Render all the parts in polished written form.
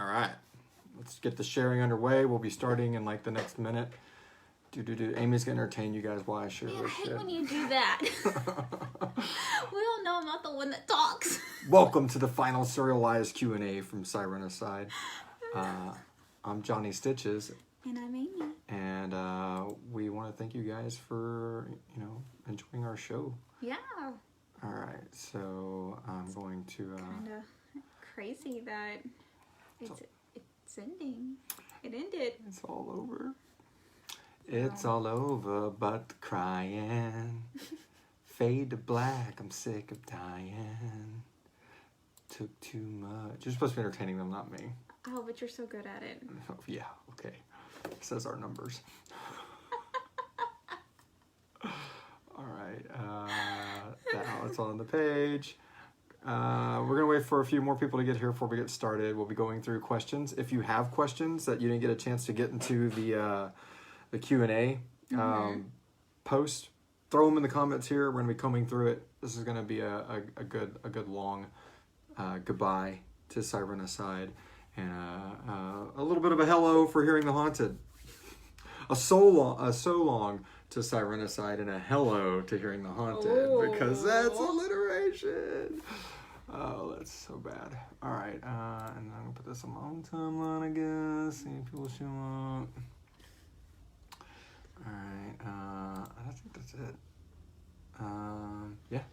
All right. Let's get the sharing underway. We'll be starting in like the next minute. Amy's gonna entertain you guys while I share this shit. I hate when you do that. We all know I'm not the one that talks. Welcome to the Final Serialized Q&A from Sirenicide. I'm Johnny Stitches. And I'm Amy. And we want to thank you guys for, enjoying our show. Yeah. All right. So I'm going to... kind of crazy that it's ending. It ended. It's all over. It's all over, but crying. Fade to black, I'm sick of dying. Took too much. You're supposed to be entertaining them, not me. Oh, but you're so good at it. Oh, yeah, okay. Says our numbers. All right. That's on the page. We're going to wait for a few more people to get here before we get started. We'll be going through questions. If you have questions that you didn't get a chance to get into the Q&A post, throw them in the comments here. We're going to be combing through it. This is going to be a good long goodbye to Sirenicide and a little bit of a hello for Hearing the Haunted. A so long to Sirenicide and a hello to Hearing the Haunted, because that's alliteration. Oh, that's so bad. All right, and I'm gonna put this on my own timeline, I guess. See if people show up. All right, I think that's it. Yeah,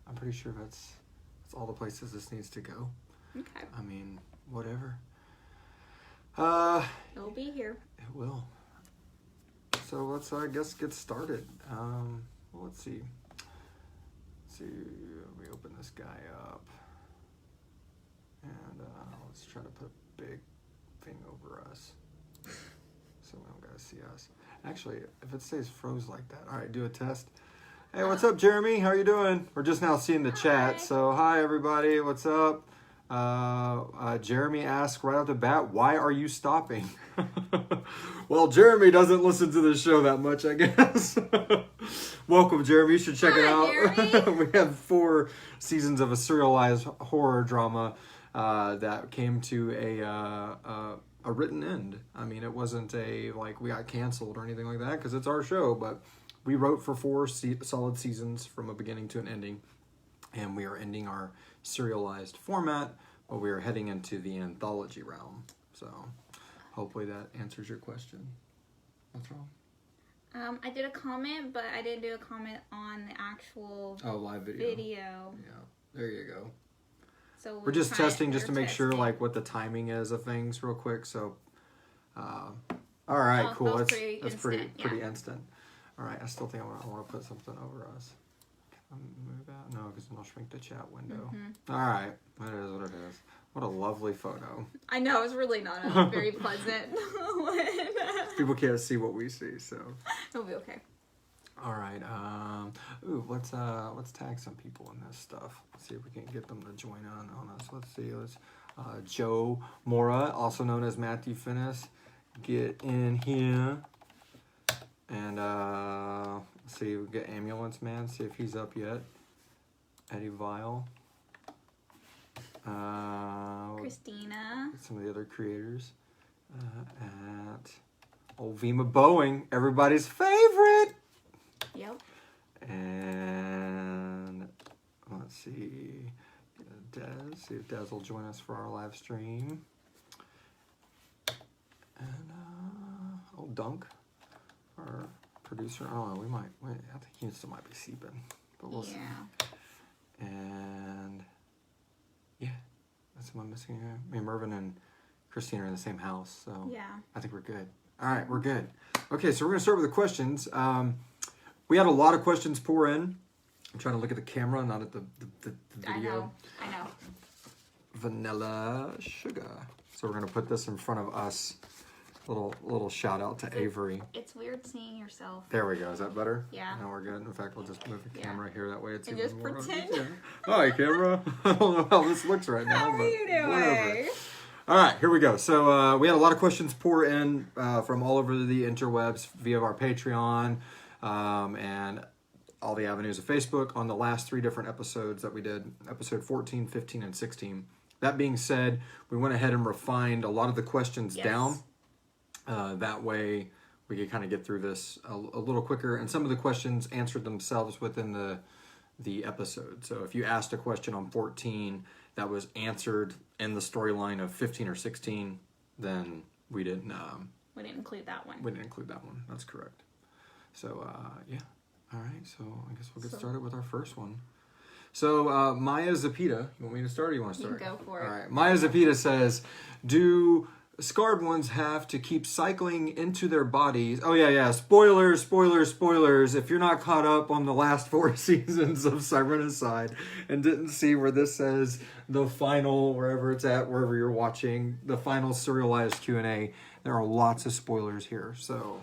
I'm pretty sure that's all the places this needs to go. Okay. I mean, whatever. It'll be here. It will. So let's, I guess, get started. Well, let's see. Let me open this guy up. And let's try to put a big thing over us so we don't gotta see us. Actually, if it stays froze like that. All right, do a test. Hey, what's up, Jeremy? How are you doing? We're just now seeing the chat. So, hi, everybody. What's up? Jeremy asked right off the bat, why are you stopping? Well, Jeremy doesn't listen to the show that much, I guess. Welcome, Jeremy. You should check it out. We have 4 seasons of a serialized horror drama that came to a written end. I mean, it wasn't like we got canceled or anything like that, because it's our show, but we wrote for 4 solid seasons from a beginning to an ending, and we are ending our serialized format, but we are heading into the anthology realm. So hopefully that answers your question. What's wrong? I did a comment, but I didn't do a comment on the actual live video. Yeah, there you go. So we're just testing just to make sure like what the timing is of things real quick. So, all right, cool. That's pretty instant. All right, I still think I want to put something over us. Move out? No, because then I'll shrink the chat window. All right, it is what it is. What a lovely photo. I know, it's really not very pleasant. People can't see what we see, so it'll be okay. All right. Let's tag some people in this stuff. Let's see if we can get them to join on us. Let's see. Joe Mora, also known as Matthew Finnis, get in here. And let's see, we get Ambulance Man, see if he's up yet. Eddie Vile. Christina. Some of the other creators. At old Fema Boeing, everybody's favorite. Yep. And let's see, Des. See if Des will join us for our live stream. And Dunk, our producer. I don't know. I think he still might be sleeping, but we'll see. And yeah, that's what I'm missing here. I mean, Mervin and Christine are in the same house, so yeah, I think we're good. All right, we're good. Okay, so we're gonna start with the questions. We had a lot of questions pour in. I'm trying to look at the camera, not at the video. I know. Vanilla Sugar. So we're gonna put this in front of us. Little shout out to Avery. It's weird seeing yourself. There we go. Is that better? Yeah. No, we're good. In fact, we'll just move the camera here. That way it's and even just more. pretend. Yeah. Hi, camera. I don't know how this looks right now. How are you doing? Whatever. All right, here we go. So we had a lot of questions pour in from all over the interwebs via our Patreon and all the avenues of Facebook on the last 3 different episodes that we did, episode 14, 15, and 16. that being said, we went ahead and refined a lot of the questions Yes. down. That way we could kind of get through this a little quicker. And some of the questions answered themselves within the episode. So if you asked a question on 14 that was answered in the storyline of 15 or 16, then we didn't include that one. We didn't include that one. That's correct. So, yeah. All right. So I guess we'll get started with our first one. So, Maya Zapita, you want me to start or you want to start? You can go for it. All right. Maya Zapita says, do scarred ones have to keep cycling into their bodies? Oh, yeah. Spoilers. If you're not caught up on the last 4 seasons of Sirenicide and didn't see where this says the final, wherever it's at, wherever you're watching, the final serialized Q&A, there are lots of spoilers here. So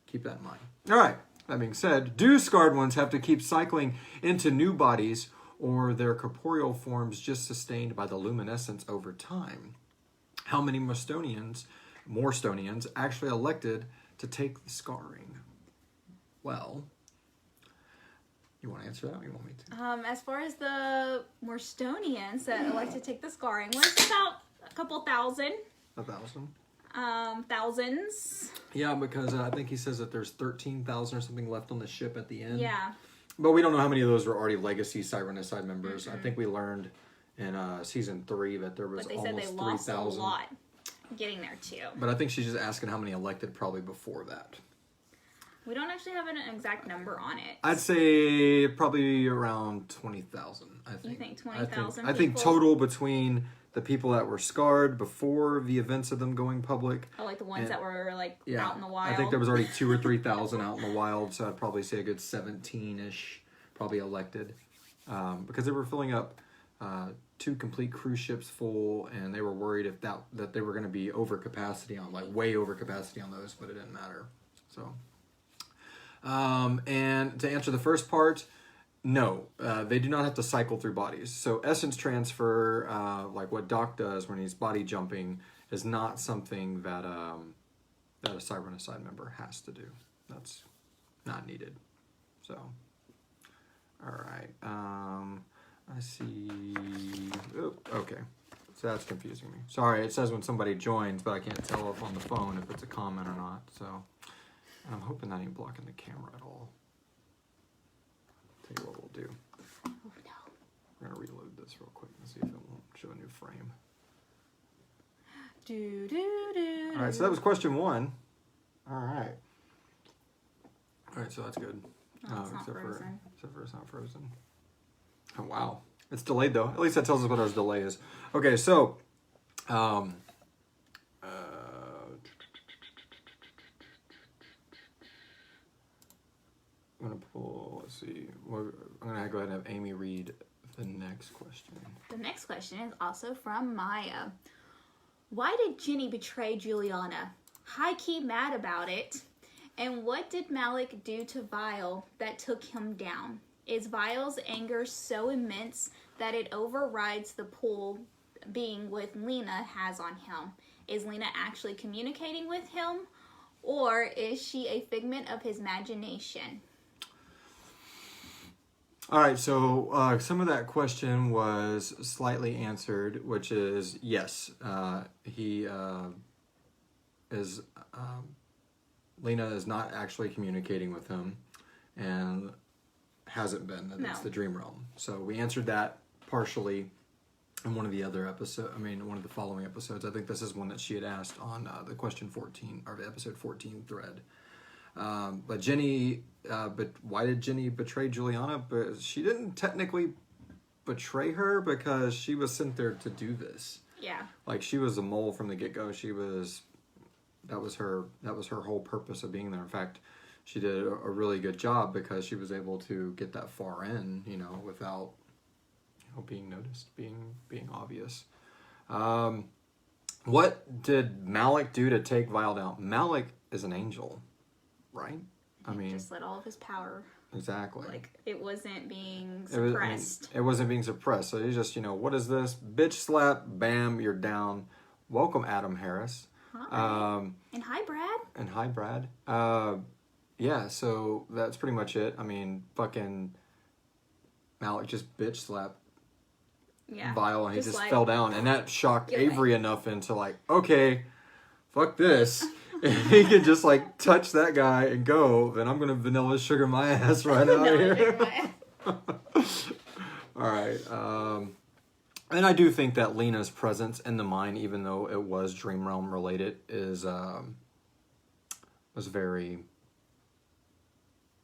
keep that in mind. All right. That being said, do scarred ones have to keep cycling into new bodies, or their corporeal forms just sustained by the luminescence over time? How many Morstonians actually elected to take the scarring? Well, you want to answer that or you want me to? As far as the Morstonians that elected to take the scarring, was about a couple thousand. 1,000? Thousands. Yeah, because I think he says that there's 13,000 or something left on the ship at the end. Yeah. But we don't know how many of those were already legacy Sirenicide members. Mm-hmm. I think we learned in season 3 that there was almost 3,000. But they said they lost 3,000. A lot getting there too. But I think she's just asking how many elected probably before that. We don't actually have an exact number on it. I'd say probably around 20,000, I think. You think 20,000 I think total between the people that were scarred before the events of them going public. Oh, like the ones that were out in the wild. I think there was already 2,000 or 3,000 out in the wild, so I'd probably say a good 17-ish probably elected. Because they were filling up 2 complete cruise ships full, and they were worried if that they were going to be over capacity on, way over capacity on those, but it didn't matter. So, and to answer the first part, no, they do not have to cycle through bodies. So essence transfer, like what Doc does when he's body jumping, is not something that a Sirenicide member has to do. That's not needed. So, all right. I see. Oh, okay. So that's confusing me. Sorry, it says when somebody joins, but I can't tell if on the phone if it's a comment or not. So, and I'm hoping that ain't blocking the camera at all. Tell you what we'll do. Oh, no. We're going to reload this real quick and see if it won't show a new frame. All right, so that was question 1. All right. All right, so that's good. No, it's not frozen. Except for it's not frozen. Oh, wow. It's delayed, though. At least that tells us what our delay is. Okay, so... I'm going to pull... Let's see. I'm going to go ahead and have Amy read the next question. The next question is also from Maya. Why did Jenny betray Juliana? High-key mad about it. And what did Malik do to Vile that took him down? Is Vile's anger so immense that it overrides the pull being with Lina has on him? Is Lina actually communicating with him? Or is she a figment of his imagination? All right, so some of that question was slightly answered, which is yes. Lina is not actually communicating with him, and hasn't been. It's the dream realm. So we answered that partially in one of the other episodes. One of the following episodes. I think this is one that she had asked on the question 14 or the episode 14 thread. But Jenny, why did Jenny betray Juliana? But she didn't technically betray her because she was sent there to do this. Yeah. Like she was a mole from the get-go. That was her whole purpose of being there. In fact, she did a really good job because she was able to get that far in, without, being noticed, being obvious. What did Malik do to take Vile down? Malik is an angel, right? He just let all of his power. Exactly. It wasn't being suppressed. It wasn't being suppressed. So he's just, what is this? Bitch slap, bam, you're down. Welcome, Adam Harris. Hi. And hi, Brad. Yeah, so that's pretty much it. Fucking Malik just bitch slapped vial, and he just like, fell down, and that shocked You're Avery enough into like, okay, fuck this. If he could just like touch that guy and go, then I'm gonna vanilla sugar my ass right out of here. All right. And I do think that Lina's presence in the mine, even though it was Dream Realm related, was very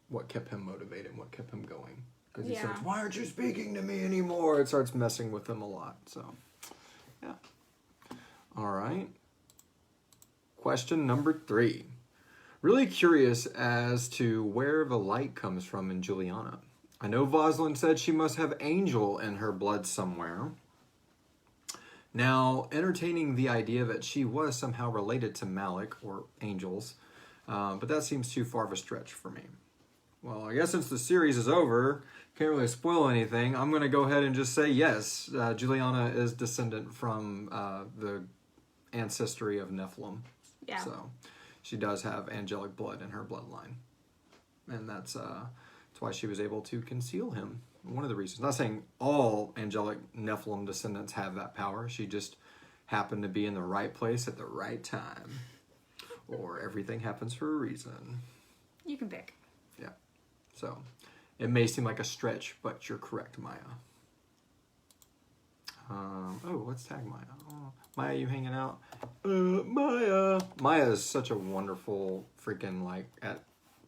what kept him motivated, what kept him going. Because he says, "Why aren't you speaking to me anymore?" It starts messing with him a lot. So, yeah. All right. Question number 3. Really curious as to where the light comes from in Juliana. I know Voslin said she must have angel in her blood somewhere. Now, entertaining the idea that she was somehow related to Malik or angels, but that seems too far of a stretch for me. Well, I guess since the series is over, can't really spoil anything, I'm going to go ahead and just say yes, Juliana is descendant from the ancestry of Nephilim. Yeah. So she does have angelic blood in her bloodline. And that's why she was able to conceal him. One of the reasons. Not saying all angelic Nephilim descendants have that power. She just happened to be in the right place at the right time. Or everything happens for a reason. You can pick. Yeah. So it may seem like a stretch, but you're correct, Maya. Let's tag Maya. Oh, Maya, you hanging out? Maya. Maya is such a wonderful freaking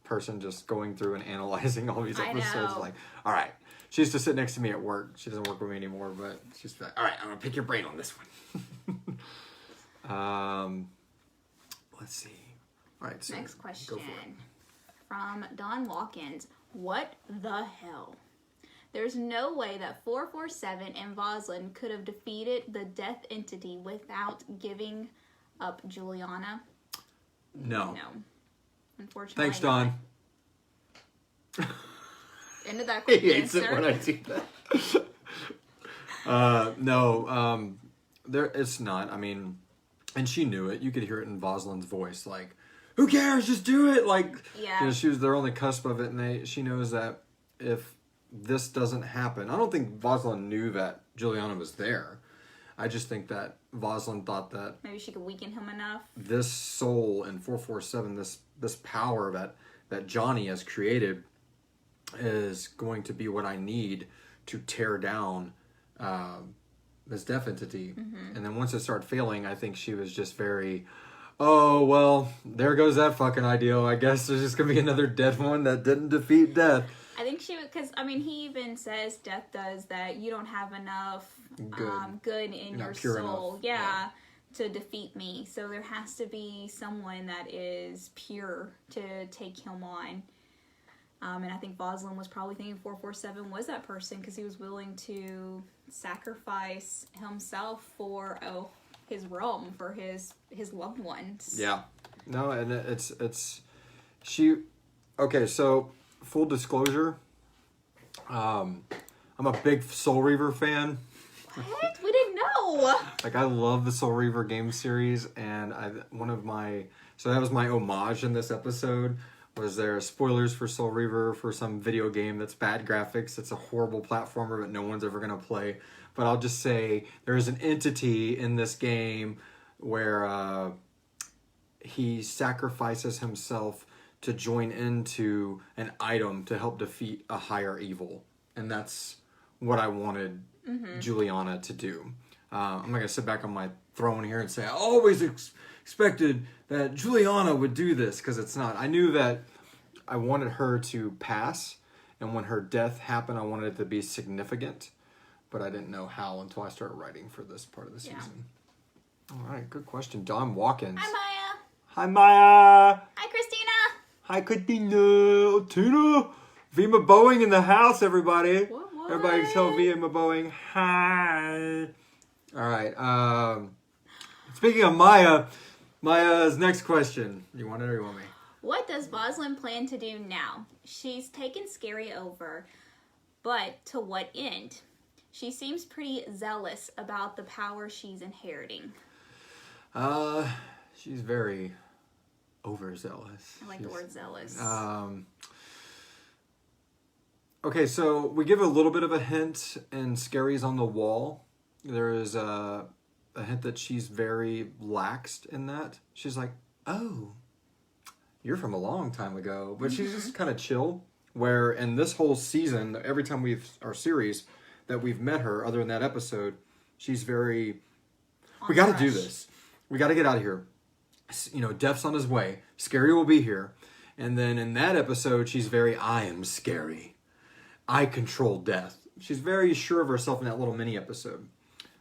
person, just going through and analyzing all these episodes. Like, all right, she used to sit next to me at work. She doesn't work with me anymore, but she's like, all right, I'm gonna pick your brain on this one. Let's see. All right. So next question from Don Watkins. What the hell? There's no way that 447 and Voslin could have defeated the death entity without giving up Juliana. No. Unfortunately. Thanks, Don. End of that quick He hates answer. it when I do that. No. It's not. I mean, and she knew it. You could hear it in Voslin's voice. Like, who cares? Just do it. Like, they're on the cusp of it, and she knows that if this doesn't happen, I don't think Voslin knew that Juliana was there. I just think that Voslin thought that maybe she could weaken him enough. This soul in 447, this power that Johnny has created, is going to be what I need to tear down this death entity. Mm-hmm. And then once it started failing, I think she was just very, oh, well, there goes that fucking ideal. I guess there's just going to be another dead one that didn't defeat death. I think she would, because, I mean, he even says death does that you don't have enough good in your soul. Yeah, to defeat me. So there has to be someone that is pure to take him on. And I think Voslin was probably thinking 447 was that person because he was willing to sacrifice himself for his realm, for his loved ones. Yeah. No, and she... Okay, so... Full disclosure, I'm a big Soul Reaver fan. What? We didn't know. Like, I love the Soul Reaver game series, and so that was my homage in this episode. Was there spoilers for Soul Reaver for some video game that's bad graphics? It's a horrible platformer that no one's ever gonna play. But I'll just say there is an entity in this game where he sacrifices himself to join into an item to help defeat a higher evil. And that's what I wanted Juliana to do. I'm not going to sit back on my throne here and say, I always expected that Juliana would do this, because it's not. I knew that I wanted her to pass, and when her death happened, I wanted it to be significant, but I didn't know how until I started writing for this part of the season. All right, good question. Don Watkins. Hi, Maya. Hi, Maya. Hi, Christina. Hi, Christina. Tina. Fema Boeing in the house, everybody. What? Everybody tell Fema Boeing hi. All right. Speaking of Maya's next question. You want it or you want me? What does Voslin plan to do now? She's taken Scary over, but to what end? She seems pretty zealous about the power she's inheriting. She's very overzealous. I like the word zealous. Okay, so we give a little bit of a hint in Scary's on the Wall there is a hint that she's very laxed in that. She's like, oh, you're from a long time ago. But she's just kind of chill. Where in this whole season, every time our series that we've met her, other than that episode, she's very, we got to do this. We got to get out of here. You know, Death's on his way. Scary will be here. And then in that episode, she's very, I am scary. I control death. She's very sure of herself in that little mini episode.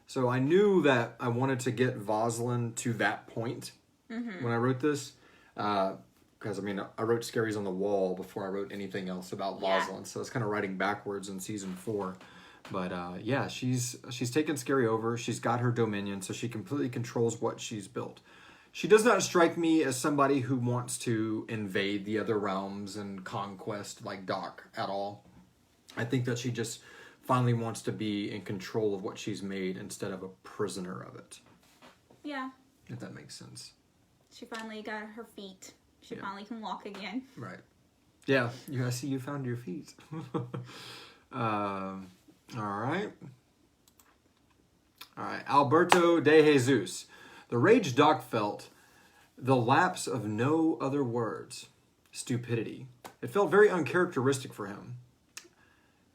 So I knew that I wanted to get Voslin to that point when I wrote this. Because, I mean, I wrote Scaries on the Wall before I wrote anything else about Voslin. So it's kind of writing backwards in season 4. But, yeah, she's taken Scary over. She's got her dominion, so she completely controls what she's built. She does not strike me as somebody who wants to invade the other realms and conquest like Doc at all. I think that she just finally wants to be in control of what she's made instead of a prisoner of it. Yeah. If that makes sense. She finally got her feet. She finally can walk again. Right. Yeah, I see you found your feet. All right. Alberto de Jesus. The rage Doc felt, the lapse of no other words. Stupidity. It felt very uncharacteristic for him.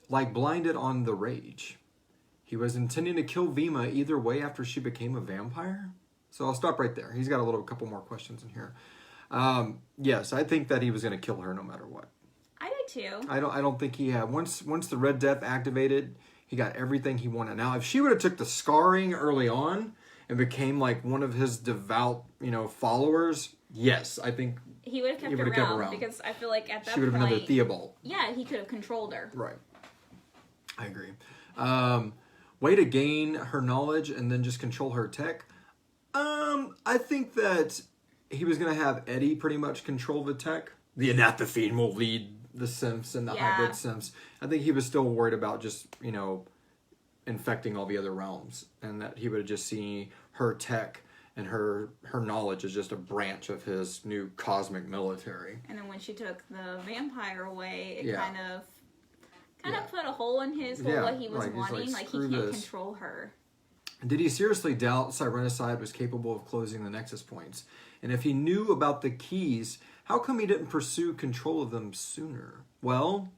Like blinded on the rage. He was intending to kill Fema either way after she became a vampire? So I'll stop right there. He's got a couple more questions in here. Yes, I think that he was going to kill her no matter what. I do too. I don't think he had. Once the Red Death activated, he got everything he wanted. Now, if she would have took the scarring early on and became like one of his devout, followers, yes, I think he would have kept her around because I feel like at that point she would have been another Theobald. Yeah, he could have controlled her. Right. I agree. Way to gain her knowledge and then just control her tech. I think that he was going to have Eddie pretty much control the tech. The Anathafine will lead the synths and the hybrid synths. I think he was still worried about just, infecting all the other realms. And that he would have just seen her tech and her knowledge as just a branch of his new cosmic military. And then when she took the vampire away, it kind of put a hole in his what he was wanting. Like he can't control her. Did he seriously doubt Sirenicide was capable of closing the Nexus points? And if he knew about the keys, how come he didn't pursue control of them sooner? Well,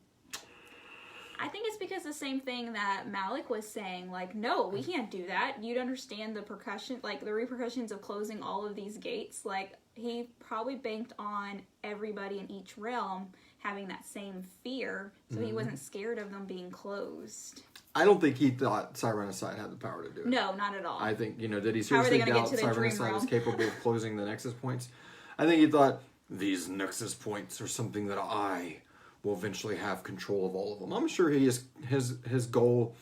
I think it's because the same thing that Malik was saying, like, no, we can't do that. You'd understand the repercussions of closing all of these gates. Like, he probably banked on everybody in each realm having that same fear, so he wasn't scared of them being closed. I don't think he thought Sirenicide had the power to do it. No, not at all. I think, did he seriously doubt Sirenicide was capable of closing the Nexus points? I think he thought, these Nexus points are something that I will eventually have control of all of them. I'm sure his goal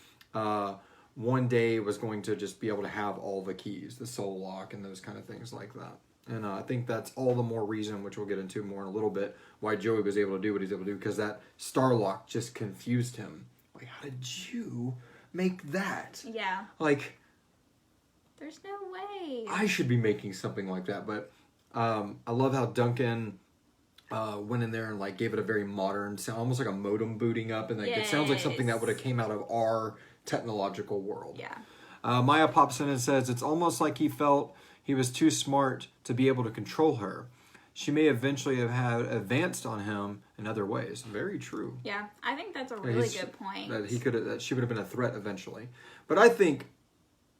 one day was going to just be able to have all the keys, the soul lock and those kind of things like that. And I think that's all the more reason, which we'll get into more in a little bit, why Joey was able to do what he's able to do, because that Starlock just confused him. Like, how did you make that? Yeah. Like, there's no way. I should be making something like that, but I love how Duncan went in there and like gave it a very modern sound, almost like a modem booting up, and like, it sounds like something that would have came out of our technological world. Yeah. Maya pops in and says, it's almost like he felt he was too smart to be able to control her. She may eventually have had advanced on him in other ways. Very true. Yeah, I think that's a really good point. That she would have been a threat eventually. But I think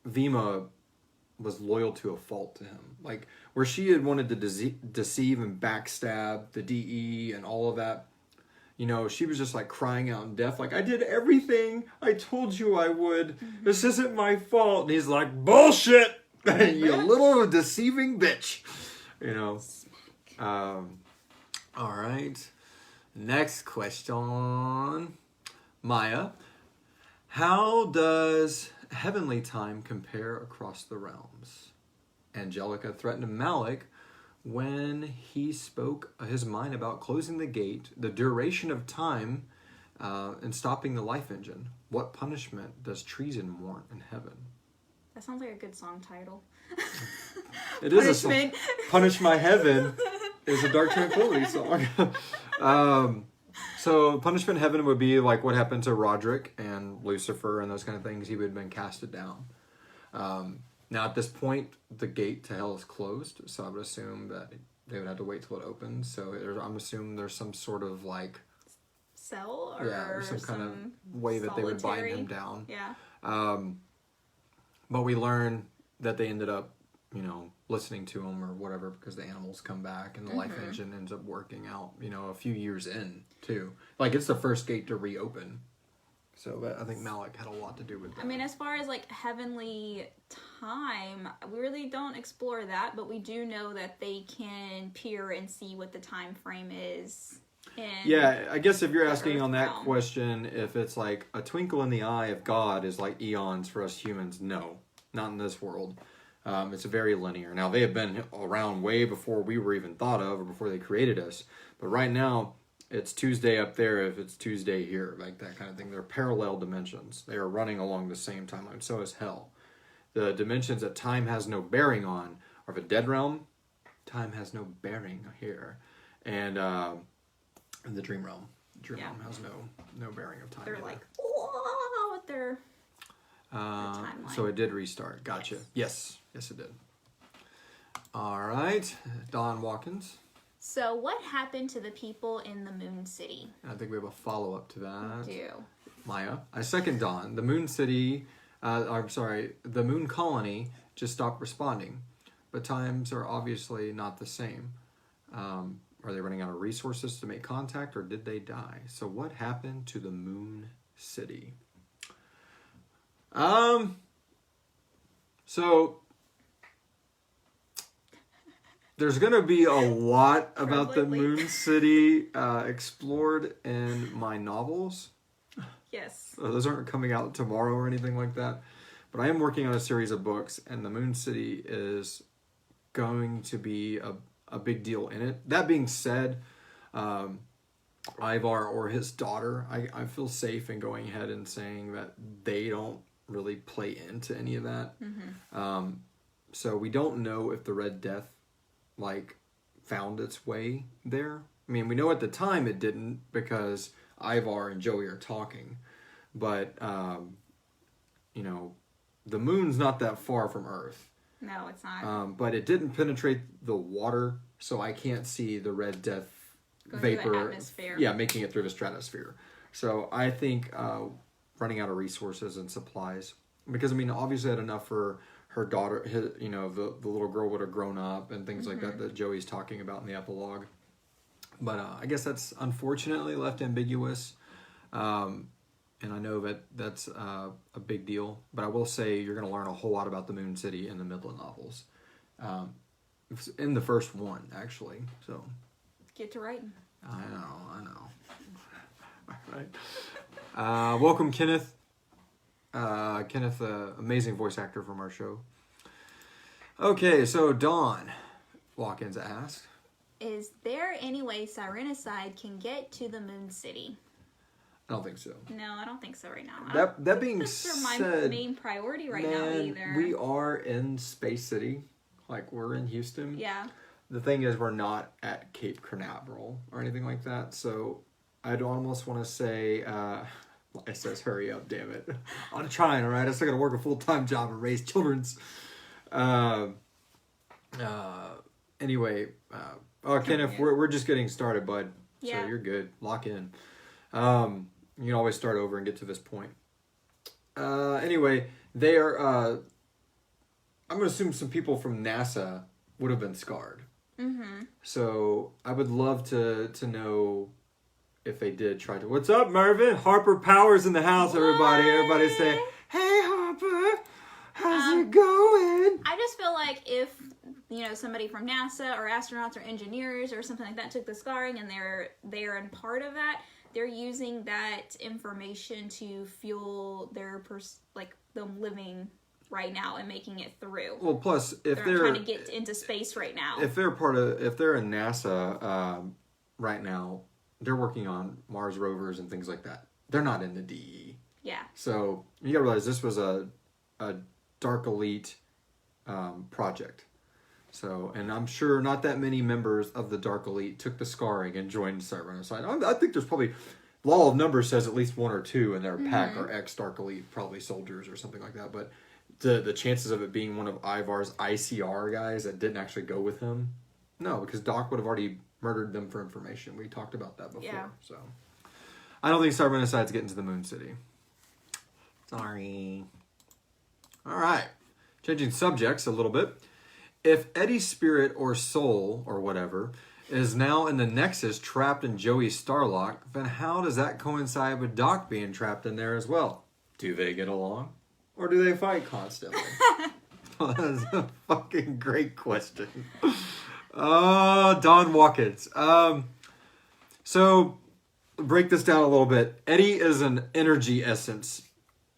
Fema was loyal to a fault to him. Like, where she had wanted to deceive and backstab the DE and all of that, she was just like crying out in death, like, I did everything I told you I would. This isn't my fault. And he's like, bullshit! You little deceiving bitch. All right. Next question. Maya, how does heavenly time compare across the realms? Angelica threatened Malik when he spoke his mind about closing the gate, the duration of time, and stopping the life engine. What punishment does treason warrant in heaven? That sounds like a good song title. It is a song. Punish My Heaven is a Dark Tranquility song. So punishment in heaven would be like what happened to Roderick and Lucifer and those kind of things. He would have been casted down. Now, at this point, the gate to hell is closed, so I would assume that they would have to wait till it opens. So I'm assuming there's some sort of like cell or some kind of way that they would bind him down. Yeah. But we learn that they ended up, listening to him or whatever because the animals come back and the life engine ends up working out, a few years in too. Like it's the first gate to reopen. So I think Malik had a lot to do with that. I mean, as far as like heavenly time, we really don't explore that, but we do know that they can peer and see what the time frame is. Yeah, I guess if you're asking on that question, if it's like a twinkle in the eye of God is like eons for us humans, no, not in this world. It's very linear. Now, they have been around way before we were even thought of or before they created us. But right now, it's Tuesday up there if it's Tuesday here, like that kind of thing. They're parallel dimensions. They are running along the same timeline. So is hell. The dimensions that time has no bearing on are the dead realm. Time has no bearing here. And the dream realm. Dream realm has no bearing of time. They're either. Like, oh, with their timeline. So it did restart. Gotcha. Yes, it did. All right. Don Watkins. So what happened to the people in the Moon City? I think we have a follow-up to that. We do. Maya. I second Don. The Moon City, the Moon Colony just stopped responding. But times are obviously not the same. Are they running out of resources to make contact, or did they die? So what happened to the Moon City? So there's going to be a lot about the Moon City explored in my novels. Yes. So those aren't coming out tomorrow or anything like that. But I am working on a series of books, and the Moon City is going to be a big deal in it. That being said, Ivar or his daughter, I feel safe in going ahead and saying that they don't really play into any of that. So we don't know if the Red Death found its way there. I mean, we know at the time it didn't because Ivar and Joey are talking, but the moon's not that far from Earth. No, it's not. But it didn't penetrate the water, so I can't see the Red Death vapor. Making it through the stratosphere. So I think running out of resources and supplies, because I mean, obviously had enough for her daughter. The little girl would have grown up and things like that Joey's talking about in the epilogue. But I guess that's unfortunately left ambiguous. And I know that that's a big deal. But I will say you're going to learn a whole lot about the Moon City in the Midland novels. In the first one, actually. So get to writing. I know. All right. Welcome, Kenneth. Kenneth, amazing voice actor from our show. Okay, so Dawn Watkins asked, is there any way Sirenicide can get to the Moon City? I don't think so. No, I don't think so right now. That being said, my main priority right now either. We are in Space City, we're in Houston. Yeah. The thing is, we're not at Cape Canaveral or anything like that, so I'd almost want to say, it says hurry up, damn it. I'm trying, all right? I still got to work a full-time job and raise children's. Anyway, Kenneth, we're just getting started, bud. Yeah. So you're good. Lock in. You can always start over and get to this point. Anyway, they are, I'm going to assume some people from NASA would have been scarred. So I would love to know if they did try to. What's up, Mervin? Harper Powers in the house, everybody. Everybody say, hey, Harper. How's it going? I just feel like if, somebody from NASA or astronauts or engineers or something like that took the scarring and they're in part of that, they're using that information to fuel their them living right now and making it through. Well, plus if they're trying to get into space right now, if they're in NASA right now, they're working on Mars rovers and things like that. They're not in the DE. Yeah. So you gotta realize this was a Dark Elite project. So, and I'm sure not that many members of the Dark Elite took the scarring and joined Sirenicide. I think there's probably, law of numbers says at least one or two in their pack are ex-Dark Elite, probably soldiers or something like that. But the chances of it being one of Ivar's ICR guys that didn't actually go with him? No, because Doc would have already murdered them for information. We talked about that before. Yeah. So I don't think Sirenicide's getting to the Moon City. Sorry. All right. Changing subjects a little bit. If Eddie's spirit or soul or whatever is now in the Nexus trapped in Joey's Starlock, then how does that coincide with Doc being trapped in there as well? Do they get along? Or do they fight constantly? That's a fucking great question. Don Watkins. So, break this down a little bit. Eddie is an energy essence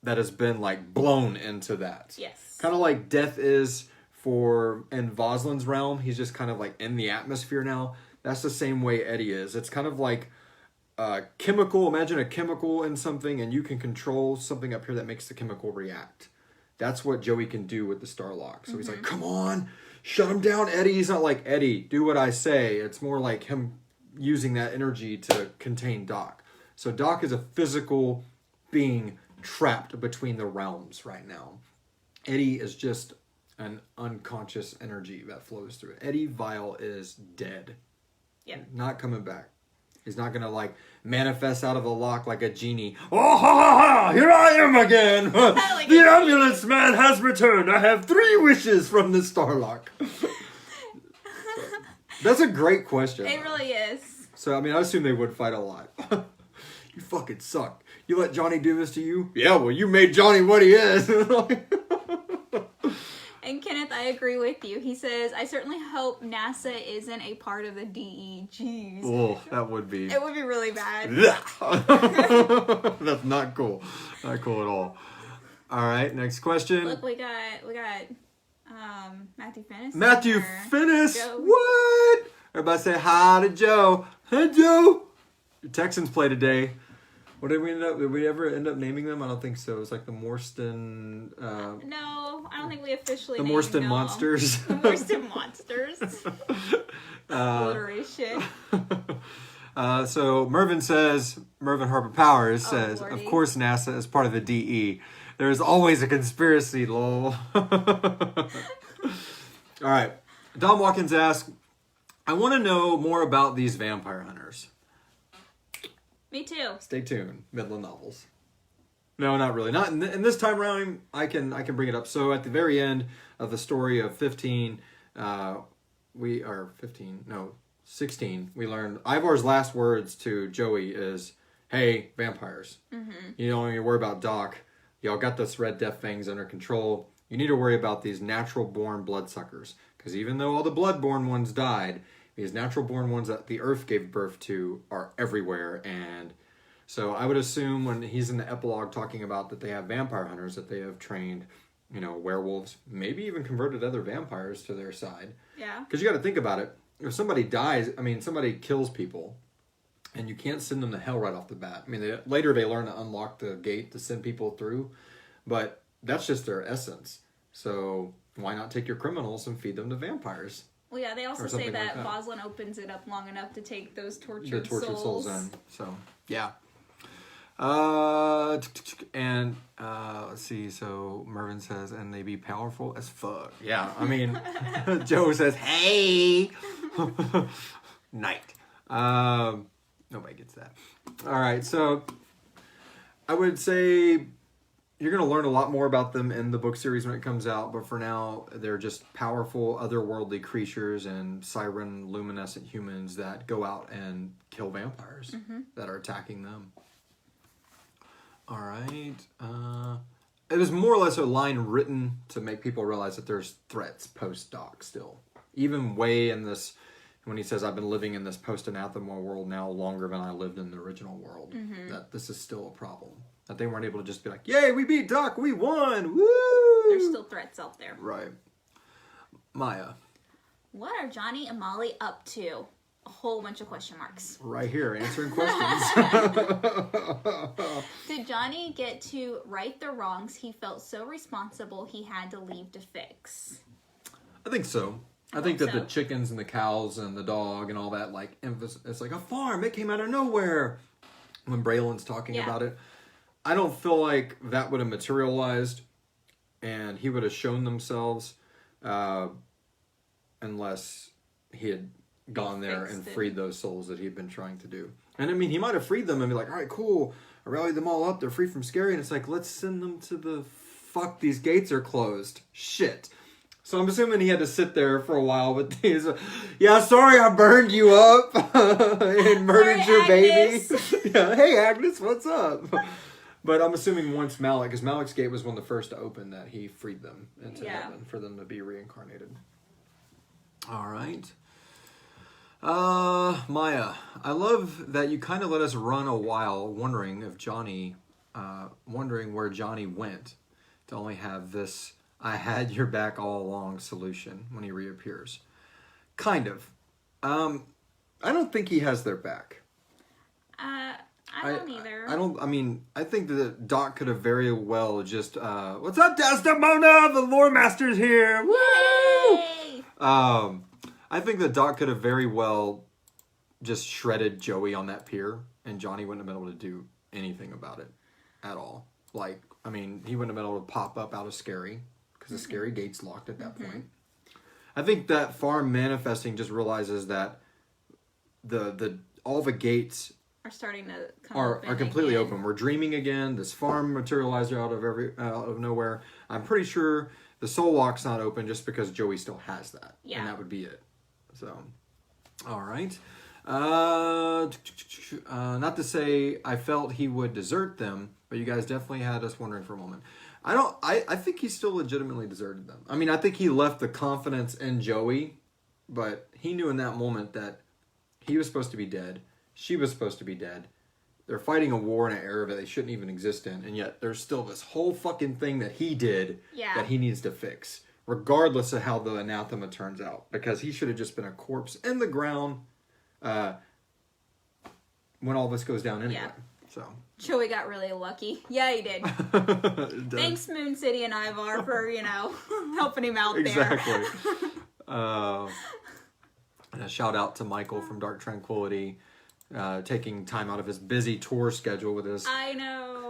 that has been, like, blown into that. Yes. Kind of like Death is for in Voslin's realm. He's just kind of, like, in the atmosphere now. That's the same way Eddie is. It's kind of like a chemical. Imagine a chemical in something, and you can control something up here that makes the chemical react. That's what Joey can do with the Starlock. So he's like, come on, shut him down, Eddie. He's not like, Eddie, do what I say. It's more like him using that energy to contain Doc. So Doc is a physical being trapped between the realms right now. Eddie is just an unconscious energy that flows through it. Eddie Vile is dead. Yeah. Not coming back. He's not going to, like, manifest out of the lock like a genie. Oh, ha, ha, ha! Here I am again! Like the ambulance man has returned. I have 3 wishes from the Starlock. That's a great question. It really is. So, I mean, I assume they would fight a lot. You fucking suck. You let Johnny do this to you? Yeah, well, you made Johnny what he is. And Kenneth, I agree with you. He says, I certainly hope NASA isn't a part of the DEGs. Oh, that would be... It would be really bad. That's not cool. Not cool at all. All right, next question. Look, we got Matthew Finnis. Matthew or Finnis? Joe. What? Everybody say hi to Joe. Hey, Joe. Your Texans play today. What did we end up? Did we ever end up naming them? I don't think so. It was like the Morstan. No, I don't think we officially The named Morstan them. Monsters. The Morstan Monsters. Alliteration. So Mervyn Harper Powers says, Lordy. of course NASA is part of the DE. There's always a conspiracy, lol. All right. Don Watkins asks, I want to know more about these vampire hunters. Me too. Stay tuned. Midland novels. No, not really. Not in this time around. I can bring it up. So at the very end of the story of 15, 16. We learned Ivar's last words to Joey is, "Hey, vampires. You don't need to worry about Doc. Y'all got this Red Death things under control. You need to worry about these natural-born bloodsuckers, because even though all the blood-born ones died." These natural-born ones that the Earth gave birth to are everywhere, and so I would assume when he's in the epilogue talking about that they have vampire hunters, that they have trained, werewolves, maybe even converted other vampires to their side. Yeah. Because you got to think about it. If somebody dies, somebody kills people, and you can't send them to hell right off the bat. Later they learn to unlock the gate to send people through, but that's just their essence. So why not take your criminals and feed them to vampires? Well, yeah, they also Or say something that like that. Boslin opens it up long enough to take those The tortured tortured souls souls in. So, yeah. Let's see. So Mervyn says, and they be powerful as fuck. Yeah, Joe says, hey, night. Nobody gets that. All right, so I would say you're going to learn a lot more about them in the book series when it comes out, but for now, they're just powerful, otherworldly creatures and siren luminescent humans that go out and kill vampires that are attacking them. All right. It was more or less a line written to make people realize that there's threats post-Doc still. Even way in this, when he says, I've been living in this post-anathema world now longer than I lived in the original world, that this is still a problem. That they weren't able to just be like, yay, we beat Doc, we won, woo! There's still threats out there. Right. Maya. What are Johnny and Molly up to? A whole bunch of question marks. Right here, answering questions. Did Johnny get to right the wrongs he felt so responsible he had to leave to fix? I think so. I think hope that so. the chickens and the cows and the dog and all that, like, emphasis, it's like a farm, it came out of nowhere. When Braylon's talking Yeah. about it. I don't feel like that would have materialized and he would have shown themselves unless he had gone there and freed those souls that he'd been trying to do. And I mean, he might have freed them and be like, all right, cool, I rallied them all up, they're free from Scary, and it's like, let's send them to the fuck, these gates are closed. Shit. So I'm assuming he had to sit there for a while with these. Yeah, sorry I burned you up and murdered your baby. Yeah, hey Agnes, what's up? But I'm assuming once Malik, because Malik's gate was one of the first to open, that he freed them into heaven for them to be reincarnated. All right. Maya, I love that you kind of let us run a while wondering if Johnny, wondering where Johnny went, to only have this "I had your back all along" solution when he reappears. Kind of. I don't think he has their back. I don't either. I think that Doc could have very well just, what's up, Desdemona? The Lore Master's here! Woo! Yay! I think that Doc could have very well just shredded Joey on that pier, and Johnny wouldn't have been able to do anything about it at all. Like, I mean, he wouldn't have been able to pop up out of Scary, because the Scary gate's locked at that point. I think that farm manifesting just realizes that all the gates are starting to come are completely again. open. We're dreaming again. This farm materialized out of nowhere. I'm pretty sure the Soul Walk's not open just because Joey still has that. Yeah. And that would be it. So, all right. Not to say I felt he would desert them, but you guys definitely had us wondering for a moment. I think he still legitimately deserted them. I mean, I think he left the confidence in Joey, but he knew in that moment that he was supposed to be dead. She was supposed to be dead. They're fighting a war in an era that they shouldn't even exist in, and yet there's still this whole fucking thing that he did that he needs to fix, regardless of how the anathema turns out, because he should have just been a corpse in the ground when all this goes down anyway. Yeah. So Joey got really lucky. Yeah, he did. Thanks, Moon City and Ivar, for, helping him out there. Exactly. And a shout out to Michael from Dark Tranquility, taking time out of his busy tour schedule with his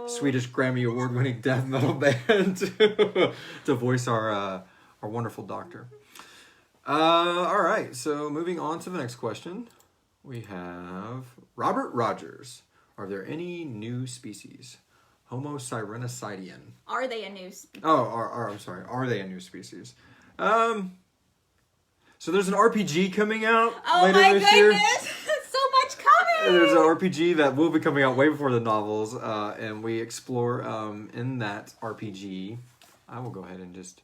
Swedish Grammy Award-winning death metal band to voice our wonderful doctor. All right, so moving on to the next question. We have Robert Rogers. Are there any new species? Homo Sirenicidean. Are they a new species? I'm sorry. Are they a new species? So there's an RPG coming out later this year. Oh my goodness! So much coming! There's an RPG that will be coming out way before the novels, and we explore in that RPG. I will go ahead and just,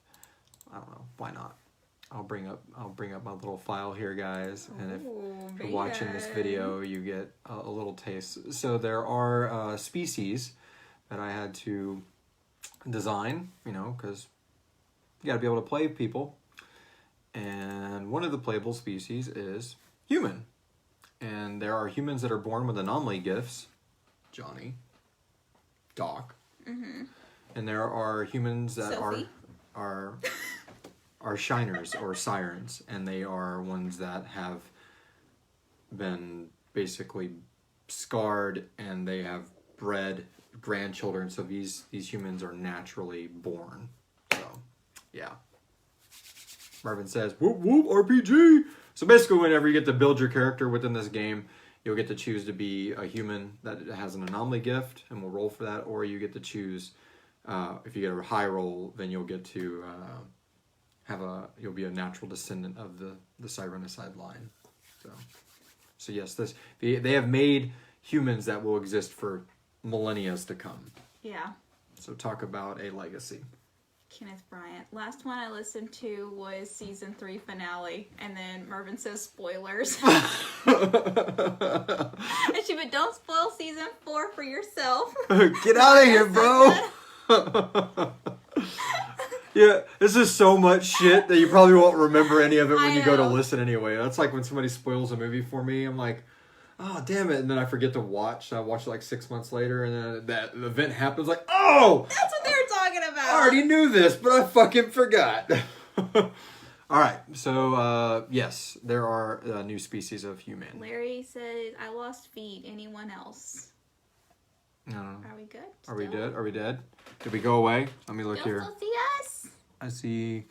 I don't know, why not? I'll bring up my little file here, guys, and if you're watching this video, you get a little taste. So there are species that I had to design, because you got to be able to play people. And one of the playable species is human. And there are humans that are born with anomaly gifts, Johnny, Doc, and there are humans that are shiners or sirens, and they are ones that have been basically scarred, and they have bred grandchildren. So these humans are naturally born. So yeah. Marvin says, whoop whoop, RPG! So basically whenever you get to build your character within this game, you'll get to choose to be a human that has an anomaly gift, and we'll roll for that, or you get to choose, if you get a high roll, then you'll get to you'll be a natural descendant of the Sirenicide line. So yes, they have made humans that will exist for millennia to come. Yeah. So talk about a legacy. Kenneth Bryant. Last one I listened to was season 3 finale, and then Mervin says spoilers. And she went, don't spoil season 4 for yourself. Get out of here, bro. Yeah, this is so much shit that you probably won't remember any of it when you go to listen anyway. That's like when somebody spoils a movie for me, I'm like, oh, damn it. And then I forget to watch. I watch it like 6 months later, and then that event happens, like, oh! That's what they were talking about. I already knew this, but I fucking forgot. All right, so, yes, there are new species of human. Larry says, I lost feet. Anyone else? No. Are we good? Are we Still? dead? Are we dead? Did we go away? Let me look here. Still see us? I see.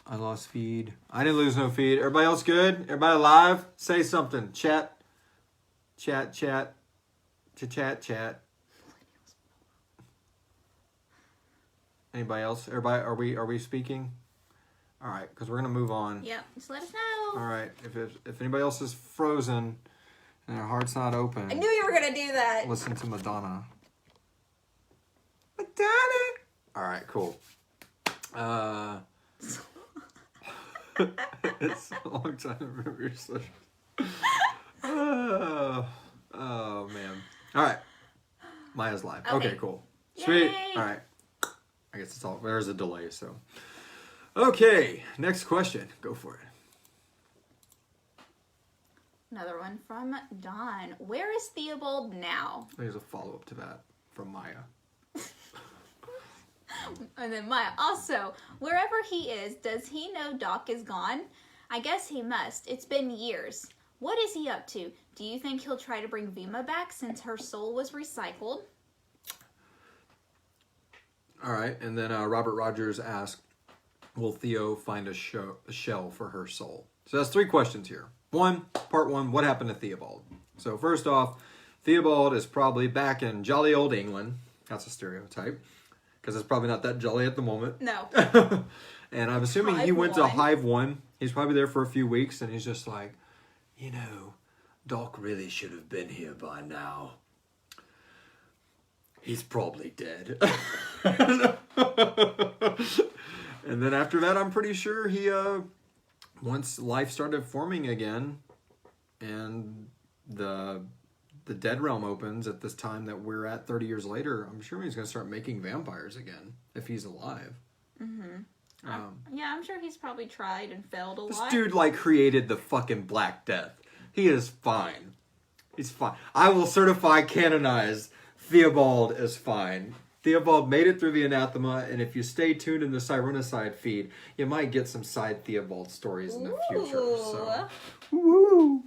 I lost feed. I didn't lose no feed. Everybody else good? Everybody alive? Say something. Chat. Chat. Chat. Chat. Anybody else? Everybody, are we speaking? All right, because we're gonna move on. Yep. Just let us know. All right. If anybody else is frozen and their heart's not open, I knew you were gonna do that. listen to Madonna. All right, cool. It's a long time to remember your social. Oh man. All right. Maya's live. Okay, cool. Sweet. Yay. All right. I guess it's all. There's a delay, so. Okay, next question. Go for it. Another one from Don. Where is Theobald now? There's a follow-up to that from Maya. And then Maya. Also, wherever he is, does he know Doc is gone? I guess he must. It's been years. What is he up to? Do you think he'll try to bring Fema back since her soul was recycled? All right, and then Robert Rogers asked, will Theo find a shell for her soul? So that's 3 questions here. Part one, what happened to Theobald? So first off, Theobald is probably back in jolly old England. That's a stereotype, because it's probably not that jolly at the moment. No. And I'm assuming he went to Hive 1. He's probably there for a few weeks, and he's just like, you know, Doc really should have been here by now. He's probably dead. And then after that, I'm pretty sure he, once life started forming again, and the Dead Realm opens at this time that we're at 30 years later, I'm sure he's going to start making vampires again, if he's alive. Mm-hmm. Yeah, I'm sure he's probably tried and failed a lot. This dude, like, created the fucking Black Death. He is fine. He's fine. I will certify canonize Theobald is fine. Theobald made it through the anathema, and if you stay tuned in the Sirenicide feed, you might get some side Theobald stories in the future. So, woo!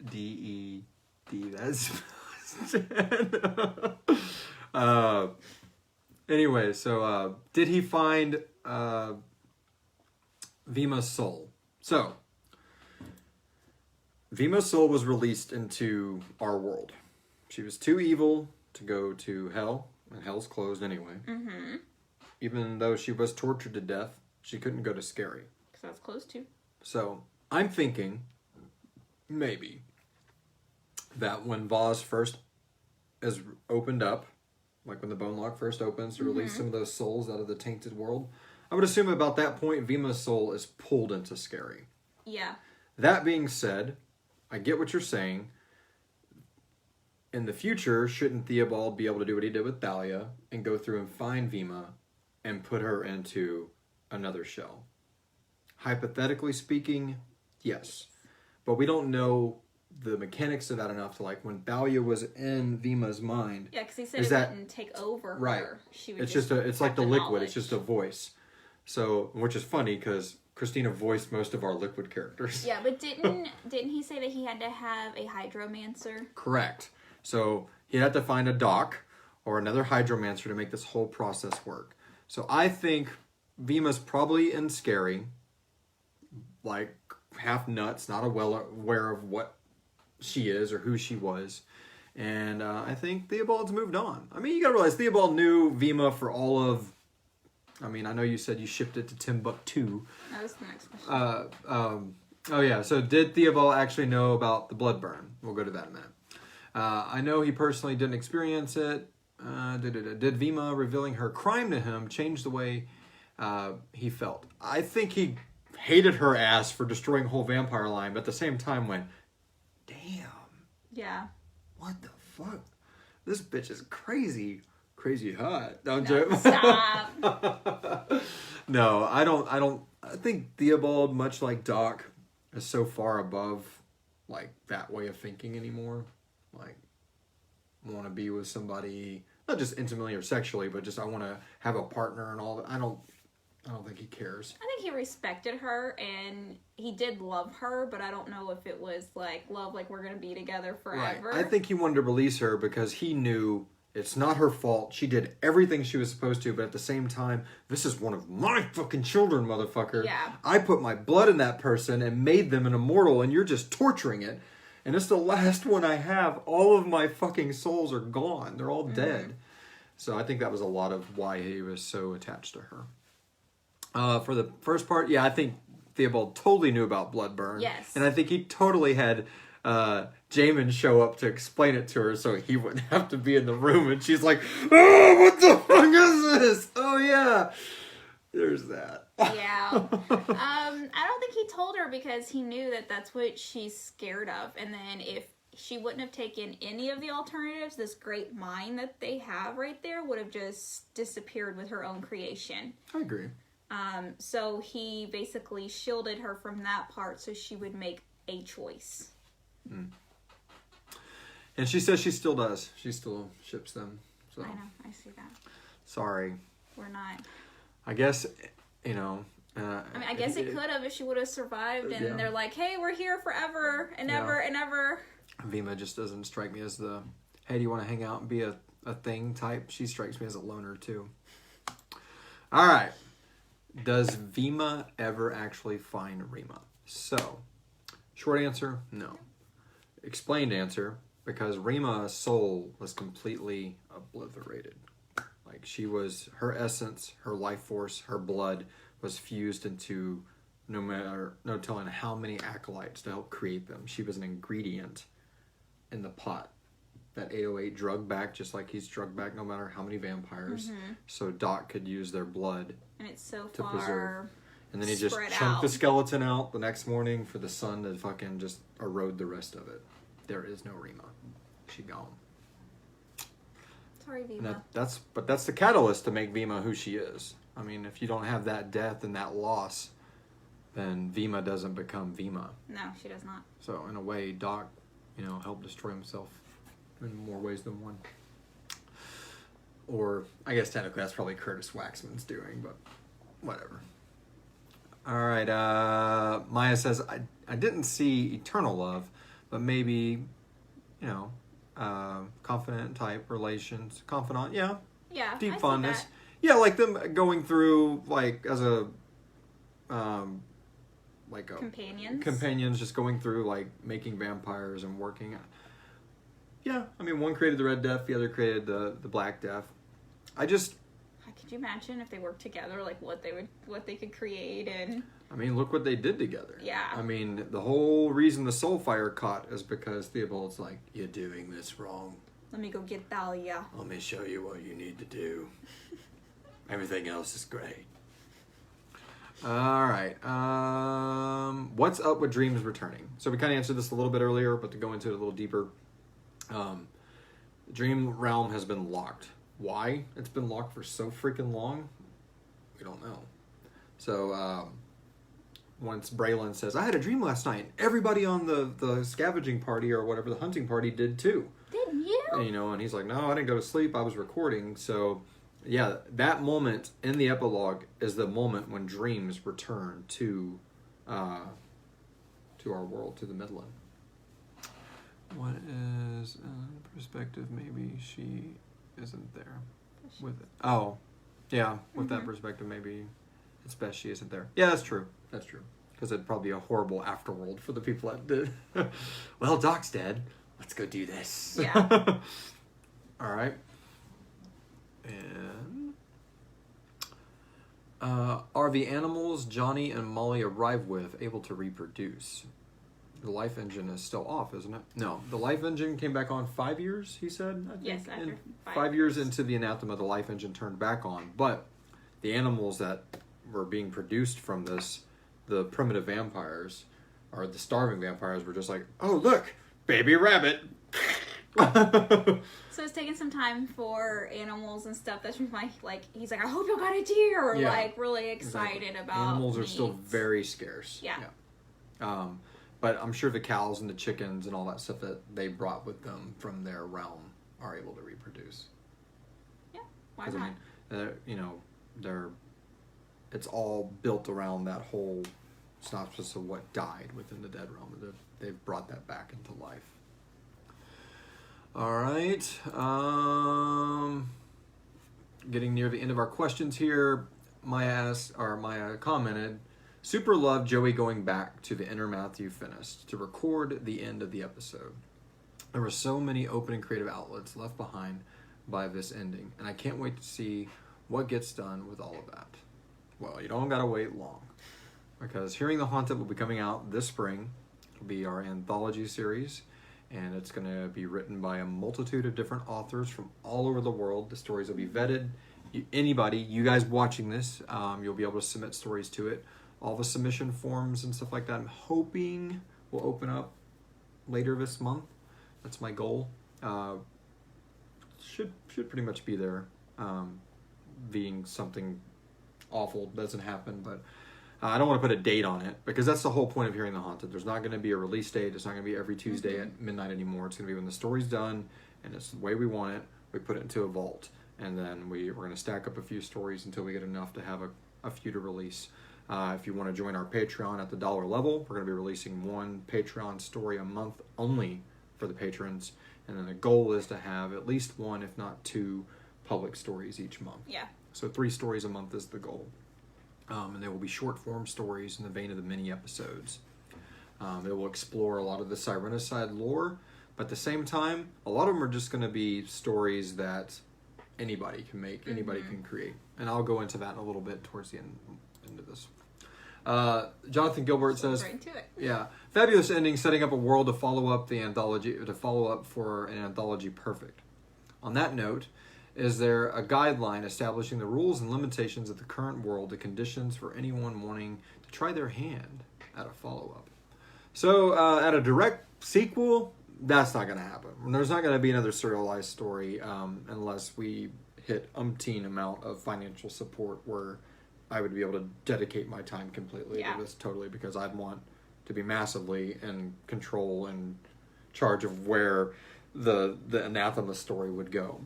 D-E-D, that's... Anyway, so, did he find Fema's soul? So, Fema's soul was released into our world. She was too evil to go to hell, and hell's closed anyway. Mm-hmm. Even though she was tortured to death, she couldn't go to Scary. Because that's closed too. So, I'm thinking, maybe, that when Vaz first is opened up, like when the Bone Lock first opens to release some of those souls out of the tainted world, I would assume about that point, Fema's soul is pulled into Scary. Yeah. That being said, I get what you're saying. In the future, shouldn't Theobald be able to do what he did with Thalia and go through and find Fema and put her into another shell? Hypothetically speaking, yes. But we don't know the mechanics of that enough to, like, when Thalia was in Fema's mind. Yeah, because he said it wouldn't take over her. Right. She would it's like the have liquid. knowledge. It's just a voice. So, which is funny because Christina voiced most of our liquid characters. Yeah, but didn't he say that he had to have a hydromancer? Correct. So he had to find a doc or another hydromancer to make this whole process work. So I think Fema's probably in Scary, like half nuts, not well aware of what she is or who she was. And I think Theobald's moved on. I mean, you gotta realize Theobald knew Fema for all of... I mean, I know you said you shipped it to Timbuktu. That was the next question. Oh yeah, so did Theobald actually know about the blood burn? We'll go to that in a minute. I know he personally didn't experience it. Did Fema revealing her crime to him change the way he felt? I think he hated her ass for destroying a whole vampire line, but at the same time went, damn. Yeah. What the fuck? This bitch is crazy. Crazy hot. Don't No, joke. stop. No, I don't. I think Theobald, much like Doc, is so far above, like, that way of thinking anymore. Like, want to be with somebody, not just intimately or sexually, but just I want to have a partner and all that. I I don't think he cares. I think he respected her and he did love her, but I don't know if it was like love, like we're gonna be together forever. Right. I think he wanted to release her because he knew it's not her fault. She did everything she was supposed to, but at the same time, this is one of my fucking children, motherfucker. Yeah. I put my blood in that person and made them an immortal, and you're just torturing it. And it's the last one I have. All of my fucking souls are gone. They're all dead. So I think that was a lot of why he was so attached to her. For the first part, yeah, I think Theobald totally knew about Bloodburn. Yes. And I think he totally had Jamin show up to explain it to her so he wouldn't have to be in the room. And she's like, oh, what the fuck is this? Oh, yeah. There's that. Yeah. I don't think he told her because he knew that that's what she's scared of. And then if she wouldn't have taken any of the alternatives, this great mind that they have right there would have just disappeared with her own creation. I agree. So he basically shielded her from that part so she would make a choice. And she says she still does. She still ships them. So I know, I see that. sorry. We're not. I guess, you know. I mean, I guess it could have if she would have survived and Yeah. they're like, hey, we're here forever and Yeah. ever and ever. Vima just doesn't strike me as the, hey, do you want to hang out and be a thing type? She strikes me as a loner too. All right. Does Vima ever actually find Rima? So, short answer, no. Explained answer, because Rima's soul was completely obliterated. Like, she was, her essence, her life force, her blood was fused into no telling how many acolytes to help create them. She was an ingredient in the pot that 808 drug back, just like he's drugged back no matter how many vampires. So Doc could use their blood And it's so to far preserve. And then he just spread chunked out. the skeleton out the next morning for the sun to fucking just erode the rest of it. There is no Rima. She gone. Sorry, And Viva. that's the catalyst to make Vima who she is. I mean, if you don't have that death and that loss, then Vima doesn't become Vima. No, she does not. So in a way, Doc, helped destroy himself in more ways than one. Or I guess technically that's probably Curtis Waxman's doing, but whatever. All right, Maya says, I didn't see eternal love, but maybe, confidant type relations. Confidant, yeah. Yeah, I Deep see fondness. that. Yeah, like them going through, like, as a, companions just going through, like, making vampires and working. Yeah, I mean, one created the Red Death, the other created the Black Death. Could you imagine if they worked together, like what they could create and... I mean, look what they did together. Yeah. I mean, the whole reason the soul fire caught is because Theobald's like, you're doing this wrong. Let me go get Thalia. Let me show you what you need to do. Everything else is great. All right. What's up with dreams returning? So we kind of answered this a little bit earlier, but to go into it a little deeper, the dream realm has been locked. Why it's been locked for so freaking long, we don't know. So once Braylon says, I had a dream last night, everybody on the scavenging party or whatever, the hunting party did too. Didn't you? And he's like, no, I didn't go to sleep, I was recording. So yeah, that moment in the epilogue is the moment when dreams return to our world, to the Midland. What is perspective? Maybe she isn't there with it. Oh, yeah, with that perspective, maybe it's best she isn't there. Yeah, that's true. That's true. Because it'd probably be a horrible afterworld for the people that did. Well, Doc's dead. Let's go do this. Yeah. All right. And are the animals Johnny and Molly arrive with able to reproduce? The life engine is still off, isn't it? No, the life engine came back on 5 years, he said, I think. Yes, after And 5 years into the anathema, the life engine turned back on. But the animals that were being produced from this, the primitive vampires, or the starving vampires, were just like, oh, look, baby rabbit. So it's taking some time for animals and stuff. That's why, he's like, I hope you got a deer. Or, Yeah. Really excited about Animals are still meat. very scarce. Yeah. But I'm sure the cows and the chickens and all that stuff that they brought with them from their realm are able to reproduce. Yeah, why 'Cause, not? they're it's all built around that whole synopsis of what died within the dead realm. They've brought that back into life. All right. Getting near the end of our questions here. Maya commented, super loved Joey going back to the inner Matthew finished to record the end of the episode. There were so many open and creative outlets left behind by this ending, and I can't wait to see what gets done with all of that. Well, you don't gotta wait long, because Hearing the Haunted will be coming out this spring. It'll be our anthology series, and it's going to be written by a multitude of different authors from all over the world. The stories will be vetted. Anybody, you guys watching this, you'll be able to submit stories to it. All the submission forms and stuff like that, I'm hoping will open up later this month. That's my goal. Should pretty much be there. Being something awful doesn't happen, but I don't want to put a date on it, because that's the whole point of Hearing the Haunted. There's not going to be a release date. It's not going to be every Tuesday at midnight anymore. It's going to be when the story's done and it's the way we want it. We put it into a vault, and then we're going to stack up a few stories until we get enough to have a few to release. If you want to join our Patreon at the $1 level, we're going to be releasing one Patreon story a month only for the patrons, and then the goal is to have at least one, if not two, public stories each month. Yeah. So 3 stories a month is the goal. And they will be short form stories in the vein of the mini episodes. It will explore a lot of the Sirenicide lore, but at the same time, a lot of them are just going to be stories that anybody can make, anybody can create. And I'll go into that in a little bit towards the end of this. Jonathan Gilbert says, right to it. Yeah, fabulous ending, setting up a world to follow up for an anthology perfect. On that note, is there a guideline establishing the rules and limitations of the current world, the conditions for anyone wanting to try their hand at a follow-up? So, at a direct sequel, that's not going to happen. There's not going to be another serialized story unless we hit umpteen amount of financial support where I would be able to dedicate my time completely to this totally, because I'd want to be massively in control and charge of where the anathema story would go.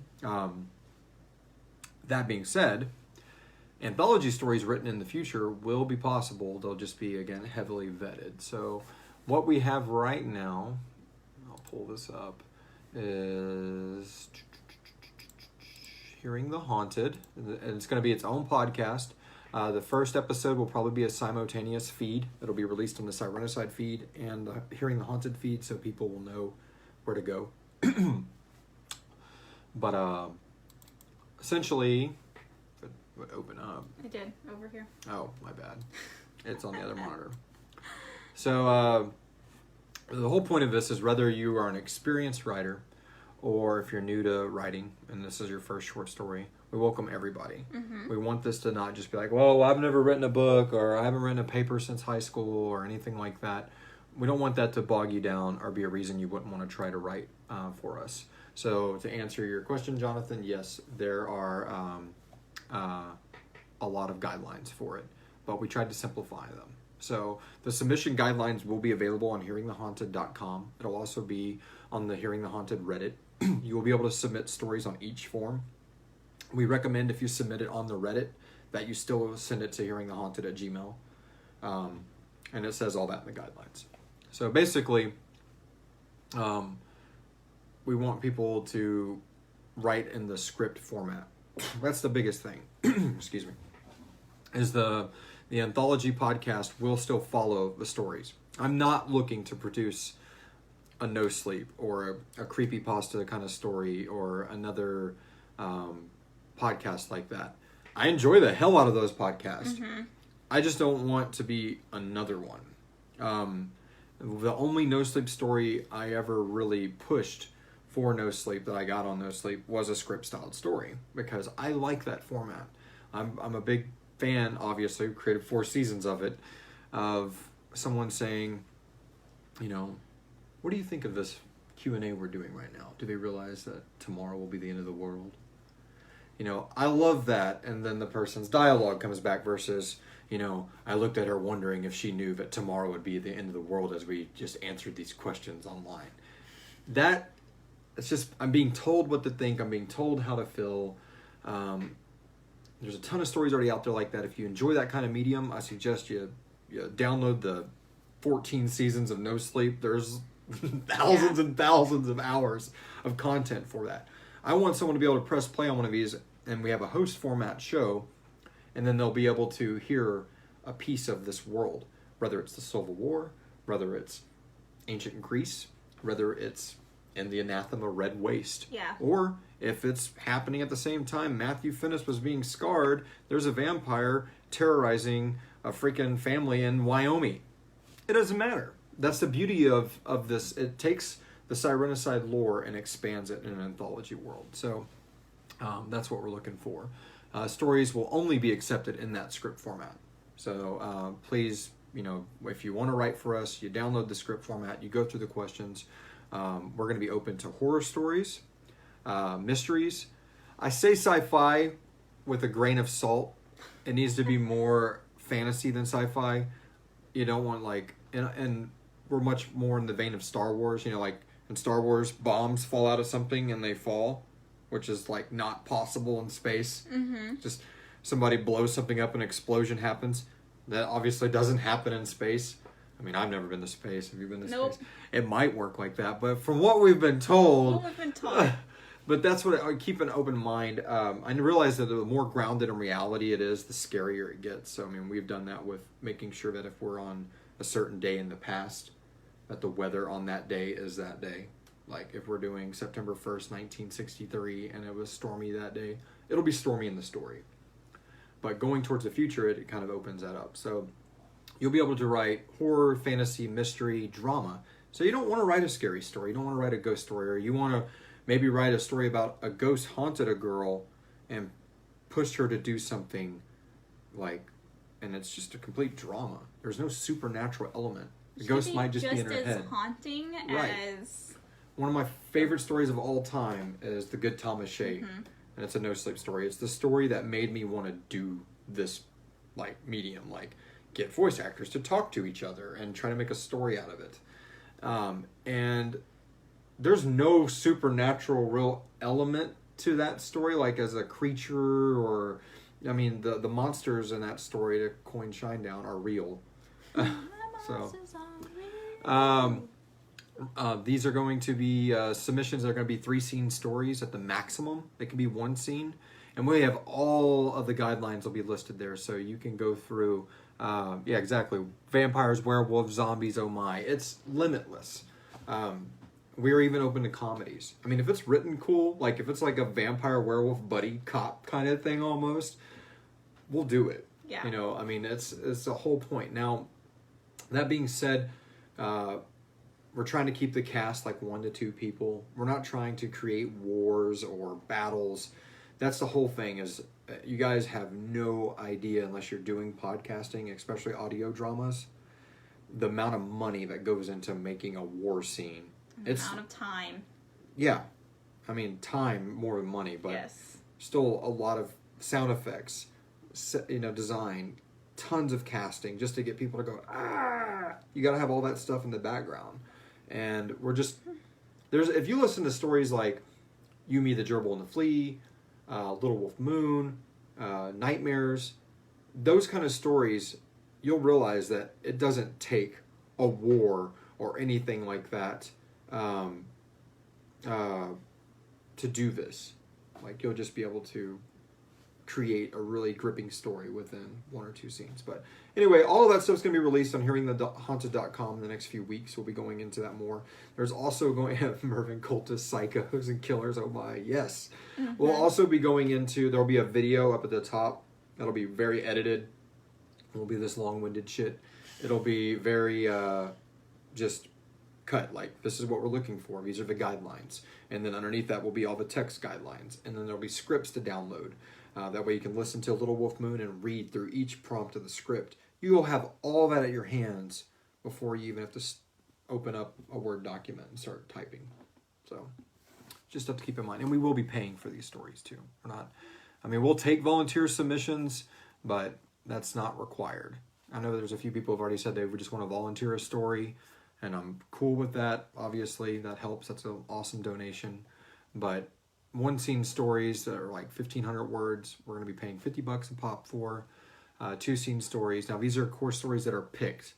That being said, anthology stories written in the future will be possible. They'll just be, again, heavily vetted. So what we have right now, I'll pull this up, is Hearing the Haunted. And it's going to be its own podcast. The first episode will probably be a simultaneous feed. It'll be released on the Sirenicide feed and the Hearing the Haunted feed, so people will know where to go. But essentially, it would open up. I did, over here. Oh, my bad. It's on the other monitor. So the whole point of this is whether you are an experienced writer or if you're new to writing and this is your first short story, we welcome everybody. We want this to not just be like, well, I've never written a book, or I haven't written a paper since high school, or anything like that. We don't want that to bog you down or be a reason you wouldn't want to try to write for us. So to answer your question, Jonathan, yes, there are a lot of guidelines for it, but we tried to simplify them. So the submission guidelines will be available on hearingthehaunted.com. It'll also be on the Hearing the Haunted Reddit. You will be able to submit stories on each form. We recommend, if you submit it on the Reddit, that you still send it to hearingthehaunted@gmail. And it says all that in the guidelines. So basically, we want people to write in the script format. That's the biggest thing. Excuse me. Is the anthology podcast will still follow the stories. I'm not looking to produce a no sleep or a creepypasta kind of story or another podcast like that. I enjoy the hell out of those podcasts. I just don't want to be another one. The only no sleep story I ever really pushed for No Sleep that I got on No Sleep was a script styled story, because I like that format. I'm a big fan, obviously, created 4 seasons of it, of someone saying, you know, what do you think of this Q&A we're doing right now? Do they realize that tomorrow will be the end of the world? You know, I love that. And then the person's dialogue comes back versus, you know, I looked at her wondering if she knew that tomorrow would be the end of the world as we just answered these questions online. It's just, I'm being told what to think. I'm being told how to feel. There's a ton of stories already out there like that. If you enjoy that kind of medium, I suggest you download the 14 seasons of No Sleep. There's thousands and thousands of hours of content for that. I want someone to be able to press play on one of these, and we have a host format show, and then they'll be able to hear a piece of this world, whether it's the Civil War, whether it's ancient Greece, whether it's in the anathema Red Waste, or if it's happening at the same time Matthew Finnis was being scarred, there's a vampire terrorizing a freaking family in Wyoming. It doesn't matter. That's the beauty of this. It takes the Sirenicide lore and expands it in an anthology world. So that's what we're looking for. Stories will only be accepted in that script format. So please, if you want to write for us, you download the script format, you go through the questions. We're going to be open to horror stories, mysteries. I say sci-fi with a grain of salt. It needs to be more fantasy than sci-fi. You don't want and we're much more in the vein of Star Wars. Like in Star Wars, bombs fall out of something and they fall, which is like not possible in space. Mm-hmm. Just somebody blows something up and an explosion happens. That obviously doesn't happen in space. I mean, I've never been to space. Have you been to space? It might work like that, but from what we've been told... But that's what I keep an open mind. I realize that the more grounded in reality it is, the scarier it gets. So, I mean, we've done that with making sure that if we're on a certain day in the past, that the weather on that day is that day. Like, if we're doing September 1st, 1963, and it was stormy that day, it'll be stormy in the story. But going towards the future, it kind of opens that up. So you'll be able to write horror, fantasy, mystery, drama. So you don't want to write a scary story. You don't want to write a ghost story. Or you want to maybe write a story about a ghost haunted a girl and pushed her to do something and it's just a complete drama. There's no supernatural element. The ghost might just be in her head. Just as haunting as... One of my favorite stories of all time is The Good Thomas Shay. Mm-hmm. And it's a No Sleep story. It's the story that made me want to do this medium, get voice actors to talk to each other and try to make a story out of it. And there's no supernatural real element to that story, as a creature or... I mean, the monsters in that story, to coin Shinedown, are real. These are going to be submissions that are going to be 3-scene stories at the maximum. They can be 1 scene. And we have all of the guidelines will be listed there, so you can go through, exactly. Vampires, werewolves, zombies, oh my. It's limitless. We're even open to comedies. I mean, if it's written cool, if it's like a vampire, werewolf, buddy, cop kind of thing almost, we'll do it. Yeah. I mean, it's the whole point. Now, that being said, we're trying to keep the cast 1 to 2 people. We're not trying to create wars or battles. That's the whole thing is you guys have no idea unless you're doing podcasting, especially audio dramas, the amount of money that goes into making a war scene. The amount of time. Yeah. I mean, time more than money, but still a lot of sound effects, design, tons of casting just to get people to go, ah! You got to have all that stuff in the background. And we're just... if you listen to stories like You, Me, the Gerbil, and the Flea, Little Wolf Moon, Nightmares, those kind of stories, you'll realize that it doesn't take a war or anything like that to do this. You'll just be able to create a really gripping story within 1 or 2 scenes. But anyway, all of that stuff's going to be released on hearingthehaunted.com in the next few weeks. We'll be going into that more. There's also going to have Mervyn cultists, psychos, and killers. Oh my, yes. Mm-hmm. We'll also be going into, there'll be a video up at the top that'll be very edited. It won't be this long-winded shit. It'll be very just cut, this is what we're looking for. These are the guidelines. And then underneath that will be all the text guidelines. And then there'll be scripts to download. That way you can listen to Little Wolf Moon and read through each prompt of the script. You will have all that at your hands before you even have to open up a Word document and start typing. So just have to keep in mind. And we will be paying for these stories too. We'll take volunteer submissions, but that's not required. I know there's a few people who've already said they would just want to volunteer a story, and I'm cool with that. Obviously, that helps. That's an awesome donation. But one scene stories that are like 1,500 words. We're going to be paying $50 a pop for. 2 scene stories. Now, these are core stories that are picked.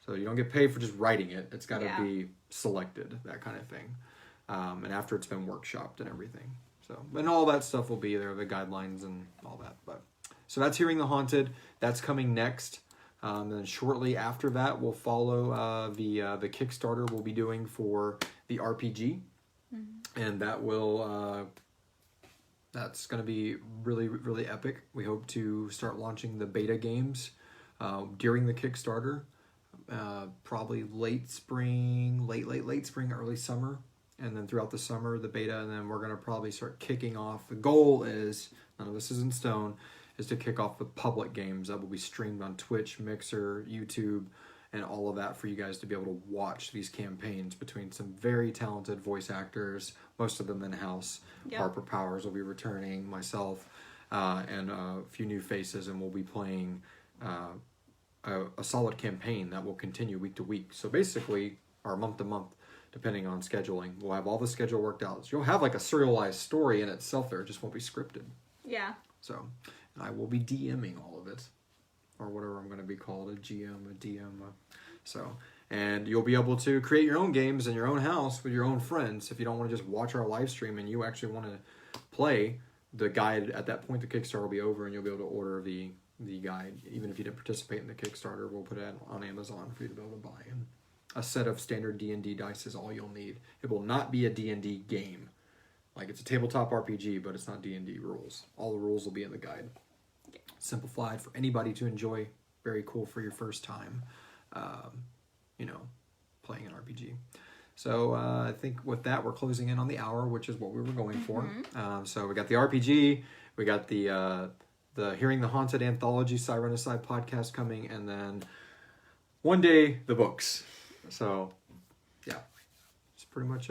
So you don't get paid for just writing it. It's got to be selected, that kind of thing. And after it's been workshopped and everything. So, and all that stuff will be there, the guidelines and all that. But so that's Hearing the Haunted. That's coming next. Then shortly after that, we'll follow the Kickstarter we'll be doing for the RPG. And that will... that's going to be really, really epic. We hope to start launching the beta games during the Kickstarter. Probably late spring, late spring, early summer. And then throughout the summer, the beta. And then we're going to probably start kicking off. The goal is, none of this is in stone, is to kick off the public games that will be streamed on Twitch, Mixer, YouTube, and all of that for you guys to be able to watch these campaigns between some very talented voice actors, most of them in-house. Yep. Harper Powers will be returning, myself, and a few new faces, and we'll be playing a solid campaign that will continue week to week. So basically, or month to month, depending on scheduling. We'll have all the schedule worked out. So you'll have like a serialized story in itself there. It just won't be scripted. Yeah. So I will be DMing all of it. Or whatever I'm going to be called, a GM, a DM. And you'll be able to create your own games in your own house with your own friends. If you don't want to just watch our live stream and you actually want to play, the guide at that point, the Kickstarter will be over and you'll be able to order the guide. Even if you didn't participate in the Kickstarter, we'll put it on Amazon for you to be able to buy. And a set of standard D&D dice is all you'll need. It will not be a D&D game. Like, it's a tabletop RPG, but it's not D&D rules. All the rules will be in the guide. Simplified for anybody to enjoy. Very cool for your first time, playing an RPG. So I think with that, we're closing in on the hour, which is what we were going for. So we got the RPG, we got the Hearing the Haunted Anthology Sirenicide podcast coming, and then one day, the books. So, yeah. It's pretty much,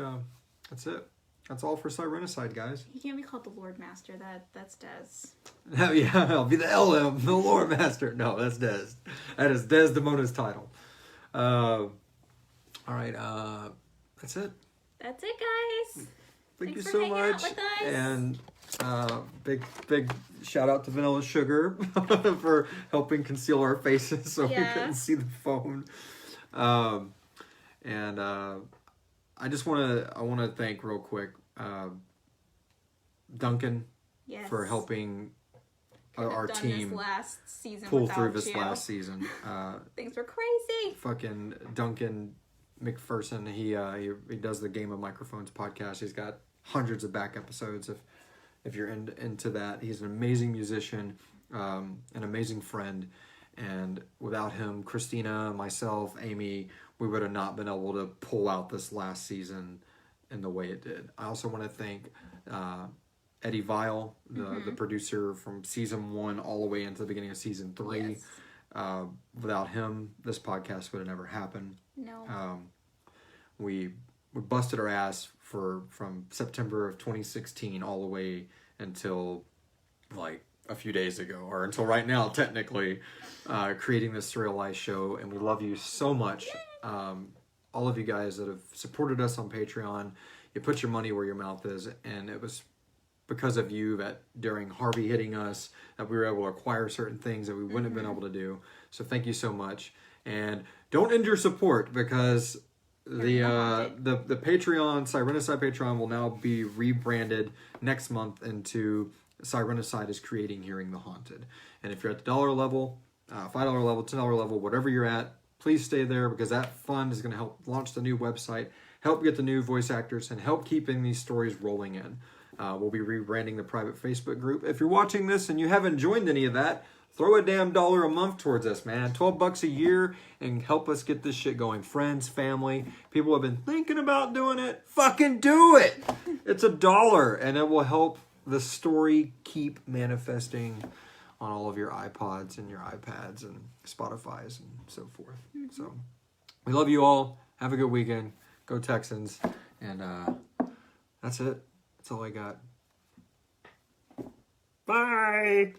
that's it. That's all for Sirenicide, guys. He can't be called the Lord Master. That's Des. Oh, yeah, I'll be the LM, the Lord Master. No, that's Des. That is Desdemona's title. All right, that's it. That's it, guys. Thank you for so hanging much. out with us. And big shout out to Vanilla Sugar for helping conceal our faces so we couldn't see the phone. I just want to thank real quick Duncan for helping our team this last season pull through this last season. Things were crazy. Fucking Duncan McPherson, he does the Game of Microphones podcast. He's got hundreds of back episodes if you're into that. He's an amazing musician, an amazing friend, and without him, Christina, myself, Amy, we would have not been able to pull out this last season in the way it did. I also want to thank Eddie Vile, the producer from season 1 all the way into the beginning of season 3. Yes. Without him, this podcast would have never happened. No. We busted our ass from September of 2016 all the way until like a few days ago, or until right now, technically, creating this serialized show, and we love you so much. All of you guys that have supported us on Patreon, you put your money where your mouth is, and it was because of you that during Harvey hitting us, that we were able to acquire certain things that we wouldn't have been able to do. So thank you so much, and don't end your support, because the Patreon, Sirenicide Patreon, will now be rebranded next month into Sirenicide is Creating Hearing the Haunted. And if you're at the $1 level, $5 level, $10 level, whatever you're at, please stay there, because that fund is going to help launch the new website, help get the new voice actors, and help keeping these stories rolling in. We'll be rebranding the private Facebook group. If you're watching this and you haven't joined any of that, throw a damn $1 a month towards us, man. $12 a year, and help us get this shit going. Friends, family, people have been thinking about doing it. Fucking do it! It's $1, and it will help the story keep manifesting on all of your iPods and your iPads and Spotifys and so forth. So we love you all. Have a good weekend. Go Texans. And that's it. That's all I got. Bye.